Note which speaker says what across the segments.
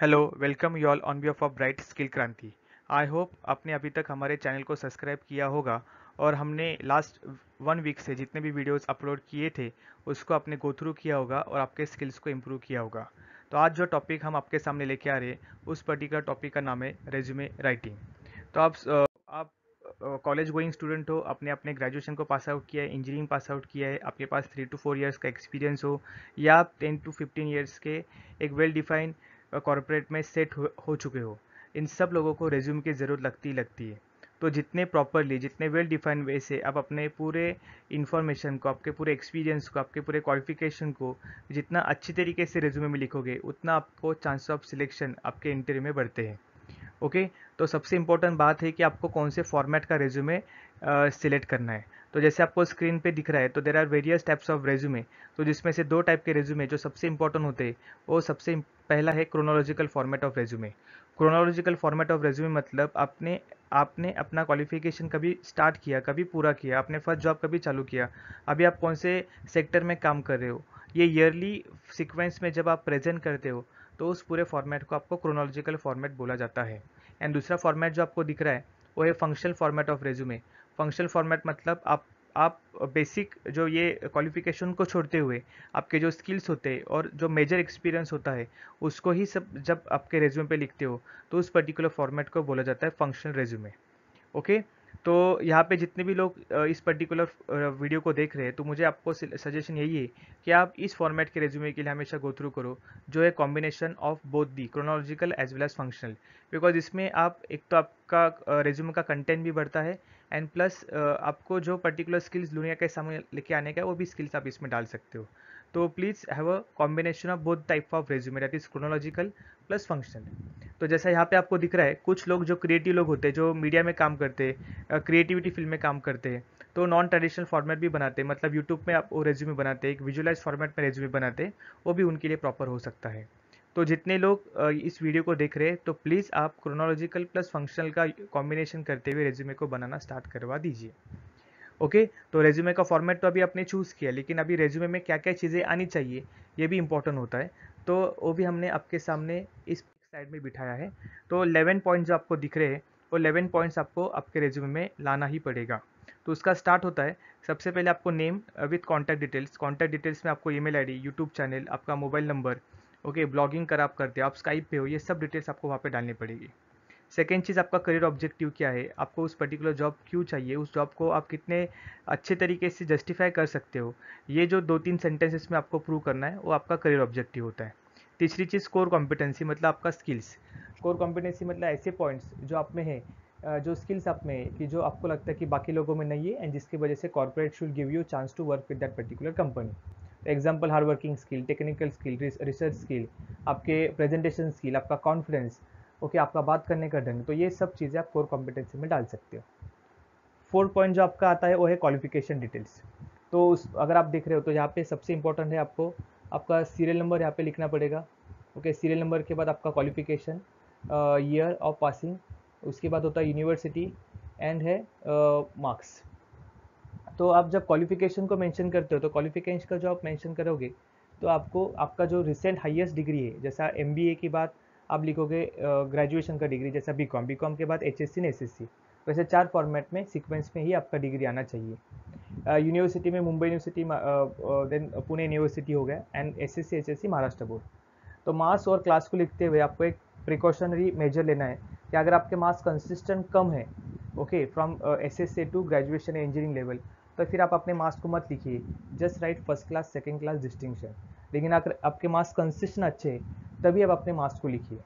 Speaker 1: Hello, welcome you all on behalf of bright skill Kranti. I hope आपने अभी तक हमारे चैनल को सब्सक्राइब किया होगा और हमने लास्ट 1 वीक से जितने भी वीडियोस अपलोड किए थे उसको आपने गो थ्रू किया होगा और आपके स्किल्स को इम्प्रूव किया होगा। तो आज जो टॉपिक हम आपके सामने लेके आ रहे हैं उस पर्टिकुलर टॉपिक का नाम है रेज्यूमे राइटिंग। तो आप कॉलेज गोइंग स्टूडेंट हो, आपने अपने ग्रेजुएशन को पास आउट किया है, इंजीनियरिंग पास आउट किया है, आपके पास 3 to 4 ईयर्स का एक्सपीरियंस हो, या आप 10 to 15 ईयर्स के एक वेल डिफाइंड कॉरपोरेट में सेट हो चुके हो, इन सब लोगों को रेज्यूम की ज़रूरत लगती है। तो जितने प्रॉपरली, जितने वेल डिफाइंड वे से आप अपने पूरे इन्फॉर्मेशन को, आपके पूरे एक्सपीरियंस को, आपके पूरे क्वालिफिकेशन को जितना अच्छी तरीके से रेज्यूमे में लिखोगे, उतना आपको चांस ऑफ सिलेक्शन आपके इंटरव्यू में बढ़ते हैं। ओके, तो सबसे इम्पोर्टेंट बात है कि आपको कौन से फॉर्मेट का रेज्यूमे सिलेक्ट करना है। तो जैसे आपको स्क्रीन पे दिख रहा है, तो there are various types of resume. तो जिसमें से 2 टाइप के रेज्यूमे जो सबसे इंपॉर्टेंट होते हैं, वो सबसे पहला है chronological format of resume. Chronological format of resume मतलब आपने आपने अपना क्वालिफिकेशन कभी स्टार्ट किया, कभी पूरा किया, आपने फर्स्ट जॉब कभी चालू किया, अभी आप कौन से सेक्टर में काम कर रहे हो, ये ईयरली सीक्वेंस में जब आप प्रेजेंट करते हो, तो उस पूरे फॉर्मेट को आपको क्रोनोलॉजिकल फॉर्मेट बोला जाता है। एंड दूसरा फॉर्मेट जो आपको दिख रहा है वो है functional format of resume. Functional format मतलब आप बेसिक जो ये क्वालिफिकेशन को छोड़ते हुए आपके जो स्किल्स होते हैं और जो मेजर एक्सपीरियंस होता है उसको ही सब जब आपके रेज्यूमे पे लिखते हो, तो उस पर्टिकुलर फॉर्मेट को बोला जाता है फंक्शनल रेज्यूमे। ओके, तो यहाँ पे जितने भी लोग इस पर्टिकुलर वीडियो को देख रहे हैं, तो मुझे आपको सजेशन यही है कि आप इस फॉर्मेट के रेज्यूमे के लिए हमेशा गो थ्रू करो, जो है combination of both the chronological as well as functional. Because इसमें आप एक तो आपका रेज्यूमे का कंटेंट भी बढ़ता है, एंड प्लस आपको जो पर्टिकुलर स्किल्स दुनिया के सामने लेके आने का है, वो भी स्किल्स आप इसमें डाल सकते हो। तो please have a combination of both type of resume, that is chronological plus functional. तो जैसा यहाँ पे आपको दिख रहा है, कुछ लोग जो क्रिएटिव लोग होते हैं, जो मीडिया में काम करते हैं, क्रिएटिविटी फील्ड में काम करते हैं, तो नॉन ट्रेडिशनल फॉर्मेट भी बनाते हैं, मतलब यूट्यूब में आप वो रेज्यूमे बनाते हैं, एक विजुअलाइज फॉर्मेट में रेज्यूमे बनाते हैं, वो भी उनके लिए प्रॉपर हो सकता है। तो जितने लोग इस वीडियो को देख रहे हैं, तो प्लीज़ आप क्रोनोलॉजिकल प्लस फंक्शनल का कॉम्बिनेशन करते हुए रेज्यूमे को बनाना स्टार्ट करवा दीजिए। ओके, तो रेज्यूमे का फॉर्मेट तो अभी आपने चूज़ किया, लेकिन अभी रेज्यूमे में क्या क्या चीज़ें आनी चाहिए ये भी इंपॉर्टेंट होता है। तो वो भी हमने आपके सामने इस साइड में बिठाया है। तो 11 पॉइंट जो आपको दिख रहे हैं, वो 11 पॉइंट्स आपको आपके रेज्यूमे में लाना ही पड़ेगा। तो उसका स्टार्ट होता है, सबसे पहले आपको name with contact details. Contact details में आपको ईमेल आईडी, यूट्यूब चैनल, आपका मोबाइल नंबर, ओके, ब्लॉगिंग कर आप करते हो, आप स्काइप पे हो, ये सब डिटेल्स आपको वहाँ पे डालनी पड़ेगी। सेकेंड चीज़, आपका करियर ऑब्जेक्टिव क्या है, आपको उस पर्टिकुलर जॉब क्यों चाहिए, उस जॉब को आप कितने अच्छे तरीके से जस्टिफाई कर सकते हो, ये जो 2-3 सेंटेंसेस में आपको प्रूव करना है, वो आपका करियर ऑब्जेक्टिव होता है। तीसरी चीज़ कोर कॉम्पिटेंसी, मतलब आपका स्किल्स। कोर कॉम्पिटेंसी मतलब ऐसे पॉइंट्स जो आप में है, जो स्किल्स आप में है कि जो आपको लगता है कि बाकी लोगों में नहीं है, एंड जिसकी वजह से corporate should give you chance to work with that particular company. Example, hard working skill, technical skill, research skill, आपके प्रेजेंटेशन स्किल, आपका कॉन्फिडेंस, ओके, आपका बात करने का ढंग। तो ये सब चीज़ें आप कोर कॉम्पिटेंसी में डाल सकते हो। फोर्थ पॉइंट जो आपका आता है वो है क्वालिफिकेशन डिटेल्स। तो अगर आप देख रहे हो, तो यहाँ पे सबसे इंपॉर्टेंट है आपको आपका सीरियल नंबर यहाँ पे लिखना पड़ेगा। ओके, सीरियल नंबर के बाद आपका क्वालिफिकेशन, ईयर ऑफ पासिंग, उसके बाद होता है यूनिवर्सिटी, एंड है मार्क्स। तो आप जब क्वालिफिकेशन को मेंशन करते हो, तो क्वालिफिकेशन का जो आप मेंशन करोगे, तो आपको आपका जो रिसेंट हाईएस्ट डिग्री है, जैसा एमबीए की बात आप लिखोगे, ग्रेजुएशन का डिग्री, जैसा बीकॉम, बीकॉम के बाद एचएससी ने एसएससी, वैसे 4 फॉर्मेट में सीक्वेंस में ही आपका डिग्री आना चाहिए। यूनिवर्सिटी में Mumbai university, then Pune university हो गया, and SSC HSC Maharashtra board. तो मार्क्स और क्लास को लिखते हुए आपको एक प्रिकॉशनरी मेजर लेना है कि अगर आपके मार्क्स कंसिस्टेंट कम है, okay, from SSC to graduation engineering level, तो फिर आप अपने मार्क्स को मत लिखिए, just write first class, second class, distinction. लेकिन अगर आपके मार्क्स कंसिस्टेंट अच्छे हैं, तभी आप अपने मार्क्स को लिखिए।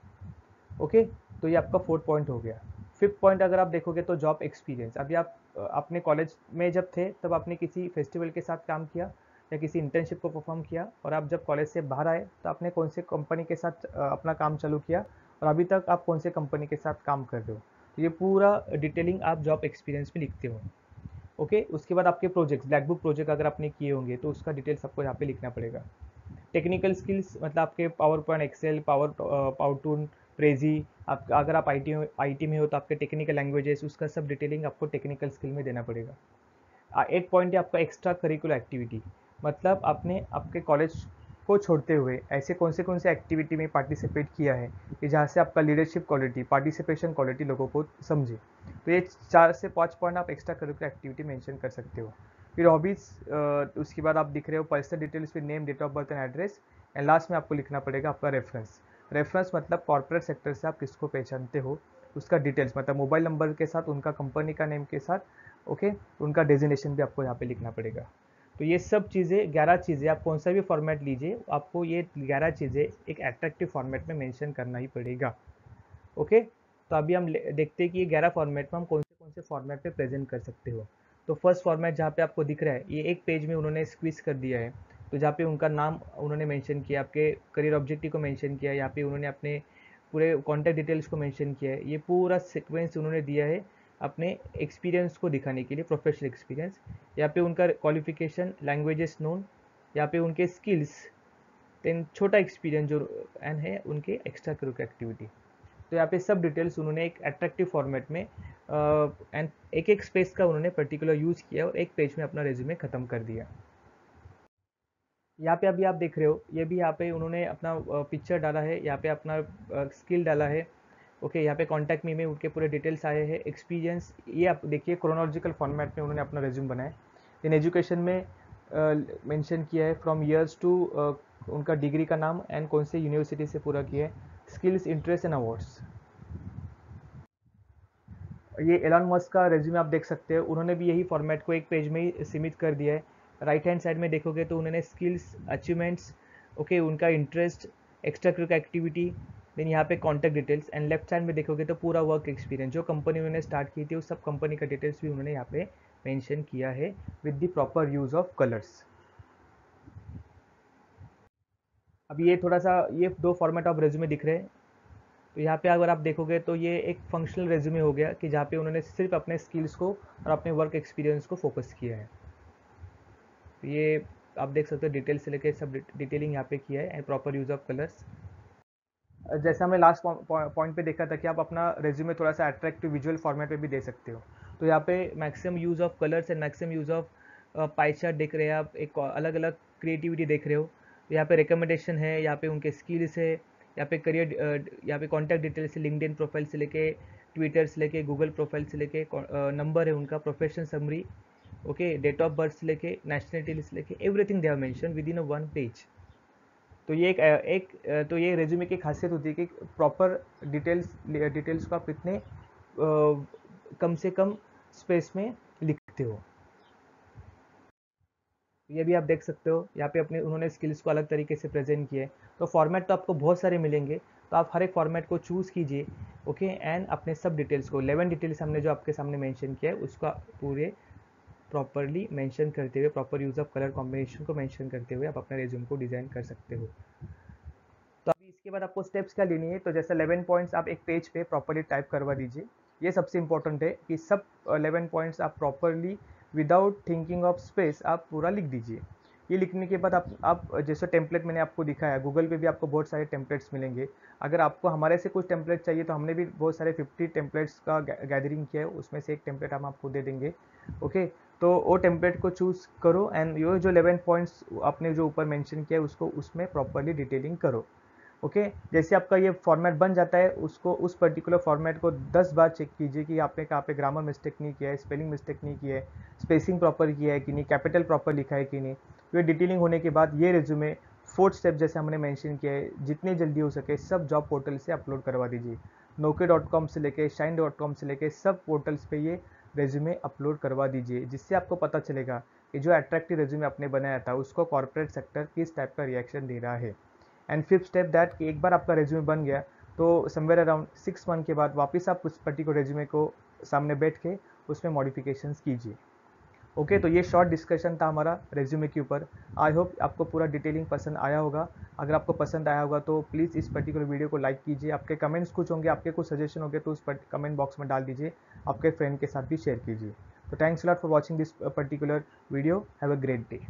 Speaker 1: ओके, तो ये आपका फोर्थ पॉइंट हो गया। फिफ्थ पॉइंट अगर आप देखोगे, तो जॉब एक्सपीरियंस। अभी आप अपने कॉलेज में जब थे, तब आपने किसी फेस्टिवल के साथ काम किया या किसी इंटर्नशिप को परफॉर्म किया, और आप जब कॉलेज से बाहर आए, तो आपने कौन से कंपनी के साथ अपना काम चालू किया, और अभी तक आप कौन से कंपनी के साथ काम कर रहे हो। तो ये पूरा डिटेलिंग आप जॉब एक्सपीरियंस में लिखते हो। ओके, उसके बाद आपके प्रोजेक्ट्स, ब्लैक बुक प्रोजेक्ट अगर आपने किए होंगे, तो उसका डिटेल्स आपको यहाँ पे लिखना पड़ेगा। टेक्निकल स्किल्स मतलब आपके PowerPoint, Excel, power tool, Prezi, आप अगर आप आईटी में हो, तो आपके टेक्निकल लैंग्वेजेस, उसका सब डिटेलिंग आपको टेक्निकल स्किल में देना पड़ेगा। 8 पॉइंट है आपका एक्स्ट्रा करिकुलर एक्टिविटी, मतलब आपने आपके कॉलेज को छोड़ते हुए ऐसे कौन से एक्टिविटी में पार्टिसिपेट किया है कि जहाँ से आपका लीडरशिप क्वालिटी, पार्टिसिपेशन क्वालिटी लोगों को समझे। तो ये 4 से 5 पॉइंट आप एक्स्ट्रा करिकुलर एक्टिविटी मेंशन कर सकते हो। फिर हॉबीज, उसके बाद आप दिख रहे हो पर्सनल डिटेल्स, फिर name, date of birth and address, and last में आपको लिखना पड़ेगा आपका रेफरेंस। रेफरेंस मतलब कॉर्पोरेट सेक्टर से आप किसको पहचानते हो, उसका डिटेल्स मतलब मोबाइल नंबर के साथ, उनका कंपनी का नेम के साथ, ओके, उनका डेजिग्नेशन भी आपको यहाँ पे लिखना पड़ेगा। तो ये सब चीज़ें 11 चीज़ें आप कौन सा भी फॉर्मेट लीजिए, आपको ये 11 चीज़ें एक अट्रैक्टिव फॉर्मेट में मेंशन करना ही पड़ेगा। ओके, तो अभी हम देखते हैं कि ये 11 फॉर्मेट में हम कौन से फॉर्मेट पे प्रेजेंट कर सकते हो। तो फर्स्ट फॉर्मेट जहाँ पे आपको दिख रहा है, ये एक पेज में उन्होंने स्क्वीज कर दिया है। तो जहाँ पे उनका नाम उन्होंने मेंशन किया, आपके करियर ऑब्जेक्टिव को मेंशन किया, यहाँ पे उन्होंने अपने पूरे कॉन्टैक्ट डिटेल्स को मेंशन किया है। ये पूरा सीक्वेंस उन्होंने दिया है अपने एक्सपीरियंस को दिखाने के लिए, प्रोफेशनल एक्सपीरियंस। यहाँ पे उनका क्वालिफिकेशन, लैंग्वेजेस नोन, यहाँ पे उनके स्किल्स, देन छोटा एक्सपीरियंस जो एंड है उनके एक्स्ट्रा करिकुलर एक्टिविटी। तो यहाँ पे सब डिटेल्स उन्होंने एक अट्रैक्टिव फॉर्मेट में एंड एक एक स्पेस का उन्होंने पर्टिकुलर यूज़ किया और एक पेज में अपना रेज्यूमे ख़त्म कर दिया। यहाँ पे अभी आप देख रहे हो, ये भी यहाँ पे उन्होंने अपना पिक्चर डाला है, यहाँ पे अपना स्किल डाला है। ओके, यहाँ पे कॉन्टैक्ट मी में उनके पूरे डिटेल्स आए हैं, एक्सपीरियंस, ये आप देखिए क्रोनोलॉजिकल फॉर्मेट में उन्होंने अपना रेज्यूम बनाया। इन एजुकेशन में मेंशन किया है फ्रॉम ईयर्स टू उनका डिग्री का नाम एंड कौन से यूनिवर्सिटी से पूरा किया है, स्किल्स, इंटरेस्ट एंड अवार्ड्स। ये एलन मस्क का रेज्यूमे आप देख सकते हो, उन्होंने भी यही फॉर्मेट को एक पेज में ही सीमित कर दिया है। राइट हैंड साइड में देखोगे तो उन्होंने स्किल्स, अचीवमेंट्स, ओके, उनका interest, extra curricular activity, then यहाँ पे contact details, and left side में देखोगे तो पूरा वर्क एक्सपीरियंस, जो कंपनी उन्होंने स्टार्ट की थी उस सब कंपनी का डिटेल्स भी उन्होंने यहाँ पे मेंशन किया है with the proper use of colours. अब ये थोड़ा सा, ये दो फॉर्मेट ऑफ रेज्यूमे दिख रहे हैं। तो यहाँ पे अगर आप देखोगे तो ये एक फंक्शनल रेज्यूमे हो गया कि जहाँ पे उन्होंने सिर्फ अपने स्किल्स को और अपने वर्क एक्सपीरियंस को फोकस किया है। तो ये आप देख सकते हो, डिटेल से लेके सब डिटेलिंग यहाँ पे किया है and proper use of colours. जैसा हमने लास्ट पॉइंट पे देखा था कि आप अपना रेज्यूमे थोड़ा सा अट्रैक्टिव विजुअल फॉर्मेट पे भी दे सकते हो। तो यहाँ पे maximum use of colours and maximum use of pie chart देख रहे हैं आप, एक अलग अलग क्रिएटिविटी देख रहे हो। यहाँ पे रिकमेंडेशन है, यहाँ पे उनके स्किल्स है, यहाँ पे करियर, यहाँ पे कॉन्टैक्ट डिटेल्स से, लिंक्डइन प्रोफाइल से लेके ट्विटर से लेके गूगल प्रोफाइल से लेके नंबर है उनका, profession summary, okay, date of birth से लेके नेशनलिटी से लेके everything they have mention with in a one page. तो ये तो ये रेज्यूमे की खासियत होती है कि प्रॉपर डिटेल्स को आप इतने कम से कम स्पेस में लिखते हो। ये भी आप देख सकते हो, यहाँ पे अपने उन्होंने स्किल्स को अलग तरीके से प्रेजेंट किया है। तो फॉर्मेट तो आपको बहुत सारे मिलेंगे, तो आप हर एक फॉर्मेट को चूज़ कीजिए, ओके, एंड अपने सब डिटेल्स को, 11 डिटेल्स हमने जो आपके सामने मेंशन किया है उसका पूरे प्रॉपरली मेंशन करते हुए, proper use of colour combination को मेंशन करते हुए आप अपने रेज्यूम को डिज़ाइन कर सकते हो। तो अभी इसके बाद आपको स्टेप्स क्या लेनी है, तो जैसे 11 पॉइंट्स आप एक पेज पे प्रॉपरली टाइप करवा दीजिए। ये सबसे इंपॉर्टेंट है कि सब 11 पॉइंट्स आप properly without thinking of space आप पूरा लिख दीजिए। ये लिखने के बाद आप जैसे टेम्पलेट मैंने आपको दिखाया, गूगल पे भी आपको बहुत सारे टेम्पलेट्स मिलेंगे। अगर आपको हमारे से कुछ टेम्पलेट चाहिए तो हमने भी बहुत सारे 50 टेम्पलेट्स का गैदरिंग किया है, उसमें से एक टेम्पलेट हम आपको दे देंगे। ओके, तो वो टेम्पलेट को चूज़ करो एंड ये जो 11 पॉइंट्स आपने जो ऊपर मेंशन किया है उसको उसमें प्रॉपरली डिटेलिंग करो। ओके, जैसे आपका ये फॉर्मेट बन जाता है, उसको उस पर्टिकुलर फॉर्मेट को 10 बार चेक कीजिए कि आपने कहाँ पे ग्रामर मिस्टेक नहीं किया है, स्पेलिंग मिस्टेक नहीं किया है, स्पेसिंग प्रॉपर किया है कि नहीं, कैपिटल प्रॉपर लिखा है कि नहीं। तो ये डिटेलिंग होने के बाद ये रिज्यूमे 4th स्टेप जैसे हमने मेंशन किया है, जितनी जल्दी हो सके सब जॉब पोर्टल से अपलोड करवा दीजिए। Naukri.com से लेके Shine.com से लेके सब पोर्टल्स पे ये रेज्यूमे अपलोड करवा दीजिए, जिससे आपको पता चलेगा कि जो अट्रैक्टिव रेज्यूमे आपने बनाया था उसको कॉर्पोरेट सेक्टर किस टाइप का रिएक्शन दे रहा है। एंड 5th स्टेप दैट कि एक बार आपका रेज्यूमे बन गया तो समवेयर अराउंड 6 मंथ के बाद वापस आप उस पर्टिकुलर रेज्यूमे को सामने बैठ के उसमें मॉडिफिकेशंस कीजिए। ओके, तो ये शॉर्ट डिस्कशन था हमारा रेज्यूमे के ऊपर। आई होप आपको पूरा डिटेलिंग पसंद आया होगा। अगर आपको पसंद आया होगा तो प्लीज़ इस पर्टिकुलर वीडियो को लाइक कीजिए। आपके कमेंट्स कुछ होंगे, आपके कुछ सजेशन होंगे तो उस कमेंट बॉक्स में डाल दीजिए, आपके फ्रेंड के साथ भी शेयर कीजिए। तो thanks a lot for watching this particular video. Have a great day.